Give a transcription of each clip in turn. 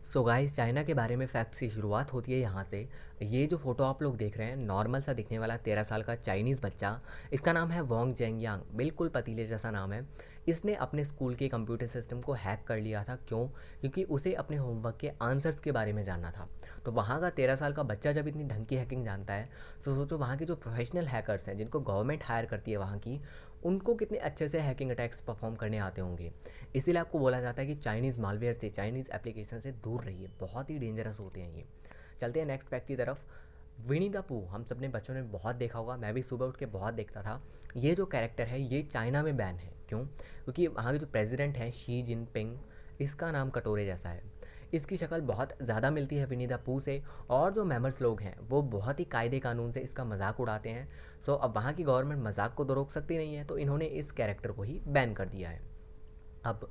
So guys, China के बारे में फैक्ट्स की शुरुआत होती है यहाँ से। ये जो फोटो आप लोग देख रहे हैं, नॉर्मल सा दिखने वाला 13 साल का चाइनीज़ बच्चा, इसका नाम है वोंग जेंगयांग। बिल्कुल पतीले जैसा नाम है। इसने अपने स्कूल के कंप्यूटर सिस्टम को हैक कर लिया था। क्यों? क्योंकि उसे अपने होमवर्क के आंसर्स के बारे में जानना था। तो वहाँ का 13 साल का बच्चा जब इतनी ढंग की हैकिंग जानता है, तो सोचो वहाँ के जो प्रोफेशनल हैकर्स हैं, जिनको गवर्नमेंट हायर करती है वहाँ की, उनको कितने अच्छे से हैकिंग अटैक्स परफॉर्म करने आते होंगे। इसीलिए आपको बोला जाता है कि चाइनीज़ मालवेयर से, चाइनीज़ एप्लीकेशन से दूर रहिए, बहुत ही डेंजरस होते हैं ये। चलते हैं नेक्स्ट फैक्ट की तरफ। विनी द पू हम सबने बच्चों ने बहुत देखा होगा, मैं भी सुबह उठ के बहुत देखता था। ये जो कैरेक्टर है ये चाइना में बैन है। क्यों? क्योंकि वहाँ के जो प्रेसिडेंट हैं शी जिनपिंग, इसका नाम कटोरे जैसा है। इसकी शक्ल बहुत ज़्यादा मिलती है विनी द पू से। और जो मेंबर्स लोग हैं वो बहुत ही कायदे कानून से इसका मजाक उड़ाते हैं। सो अब वहाँ की गवर्नमेंट मजाक को तो रोक सकती नहीं है, तो इन्होंने इस कैरेक्टर को ही बैन कर दिया है। अब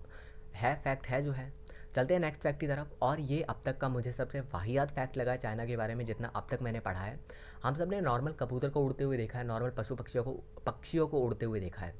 है फैक्ट है जो है। चलते हैं नेक्स्ट फैक्ट की तरफ। और ये अब तक का मुझे सबसे वाहियात फैक्ट लगा है चाइना के बारे में, जितना अब तक मैंने पढ़ा है। हम सब ने नॉर्मल कबूतर को उड़ते हुए देखा है, नॉर्मल पशु पक्षियों को उड़ते हुए देखा है।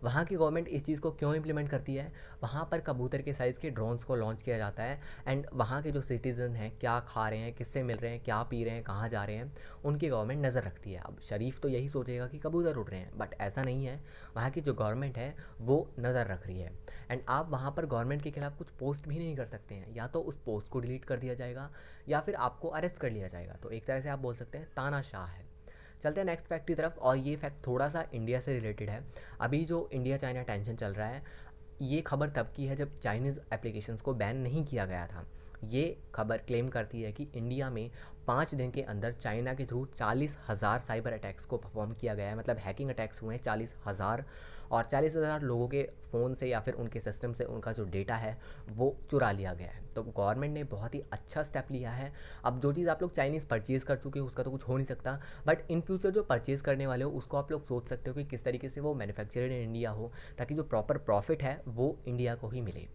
वहाँ की गवर्नमेंट इस चीज़ को क्यों इम्प्लीमेंट करती है? वहाँ पर कबूतर के साइज़ के ड्रोन्स को लॉन्च किया जाता है। एंड वहाँ के जो सिटीज़न हैं, क्या खा रहे हैं, किससे मिल रहे हैं, क्या पी रहे हैं, कहाँ जा रहे हैं, उनकी गवर्नमेंट नज़र रखती है। अब शरीफ तो यही सोचेगा कि कबूतर उड़ रहे हैं, बट ऐसा नहीं है। वहाँ की जो गवर्नमेंट है वो नज़र रख रही है। एंड आप वहाँ पर गवर्नमेंट के खिलाफ कुछ पोस्ट भी नहीं कर सकते हैं। या तो उस पोस्ट को डिलीट कर दिया जाएगा, या फिर आपको अरेस्ट कर लिया जाएगा। तो एक तरह से आप बोल सकते हैं तानाशाह है। चलते हैं नेक्स्ट फैक्ट की तरफ। और ये फैक्ट थोड़ा सा इंडिया से रिलेटेड है। अभी जो इंडिया चाइना टेंशन चल रहा है, ये खबर तब की है जब चाइनीज़ एप्लीकेशंस को बैन नहीं किया गया था। ये खबर क्लेम करती है कि इंडिया में 5 दिन के अंदर चाइना के थ्रू 40,000 साइबर अटैक्स को परफॉर्म किया गया है। मतलब हैकिंग अटैक्स हुए हैं 40,000। और 40,000 लोगों के फ़ोन से या फिर उनके सिस्टम से उनका जो डेटा है वो चुरा लिया गया है। तो गवर्नमेंट ने बहुत ही अच्छा स्टेप लिया है। अब जो चीज़ आप लोग चाइनीज़ परचेज़ कर चुके हो उसका तो कुछ हो नहीं सकता, बट इन फ्यूचर जो परचेज़ करने वाले हो उसको आप लोग सोच सकते हो कि किस तरीके से वो मैन्युफैक्चर्ड इन इंडिया हो, ताकि जो प्रॉपर प्रॉफिट है वो इंडिया को ही मिले।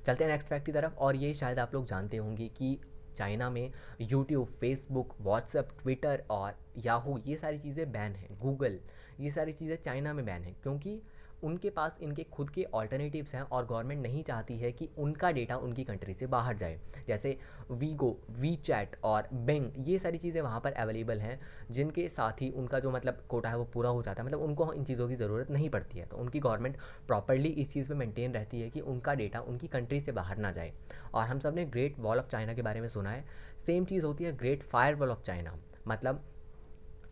चलते हैं नेक्स्ट फैक्ट की तरफ। और ये शायद आप लोग जानते होंगे कि चाइना में यूट्यूब, फेसबुक, व्हाट्सएप, ट्विटर और याहू, ये सारी चीज़ें बैन हैं। गूगल, ये सारी चीज़ें चाइना में बैन हैं, क्योंकि उनके पास इनके खुद के ऑल्टरनेटिव्स हैं और गवर्नमेंट नहीं चाहती है कि उनका डेटा उनकी कंट्री से बाहर जाए। जैसे वीगो, वी चैट और बिंग, ये सारी चीज़ें वहाँ पर अवेलेबल हैं, जिनके साथ ही उनका जो मतलब कोटा है वो पूरा हो जाता है। मतलब उनको इन चीज़ों की ज़रूरत नहीं पड़ती है। तो उनकी गवर्नमेंट प्रॉपरली इस चीज़ पे मेंटेन रहती है कि उनका डेटा उनकी कंट्री से बाहर ना जाए। और हम सब ने ग्रेट वॉल ऑफ चाइना के बारे में सुना है। सेम चीज़ होती है great fire wall of China. मतलब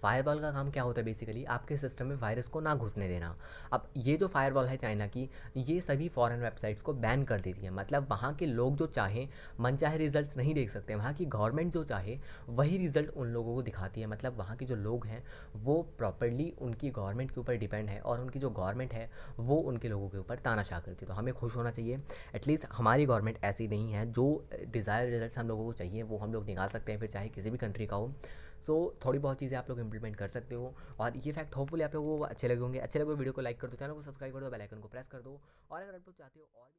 फायरवॉल का काम क्या होता है? बेसिकली आपके सिस्टम में वायरस को ना घुसने देना। अब ये जो फायरवॉल है चाइना की, ये सभी फॉरेन वेबसाइट्स को बैन कर देती है। मतलब वहाँ के लोग जो चाहें मनचाहे रिजल्ट्स नहीं देख सकते। वहाँ की गवर्नमेंट जो चाहे वही रिजल्ट उन लोगों को दिखाती है। मतलब वहाँ के जो लोग हैं वो प्रॉपरली उनकी गवर्नमेंट के ऊपर डिपेंड है, और उनकी जो गवर्नमेंट है वो उनके लोगों के ऊपर तानाशाह करती है। तो हमें खुश होना चाहिए, एटलीस्ट हमारी गवर्नमेंट ऐसी नहीं है। जो डिज़ायर रिजल्ट्स हम लोगों को चाहिए वो हम लोग निकाल सकते हैं, फिर चाहे किसी भी कंट्री का हो। सो थोड़ी बहुत चीज़ें आप लोग इंप्लीमेंट कर सकते हो। और ये फैक्ट होपफुली आप लोगों को अच्छे लगे होंगे। अच्छे लगे वीडियो को लाइक कर दो, चैनल को सब्सक्राइब कर दो, बेल आइकन को प्रेस कर दो। और अगर आप लोग चाहते हो और भी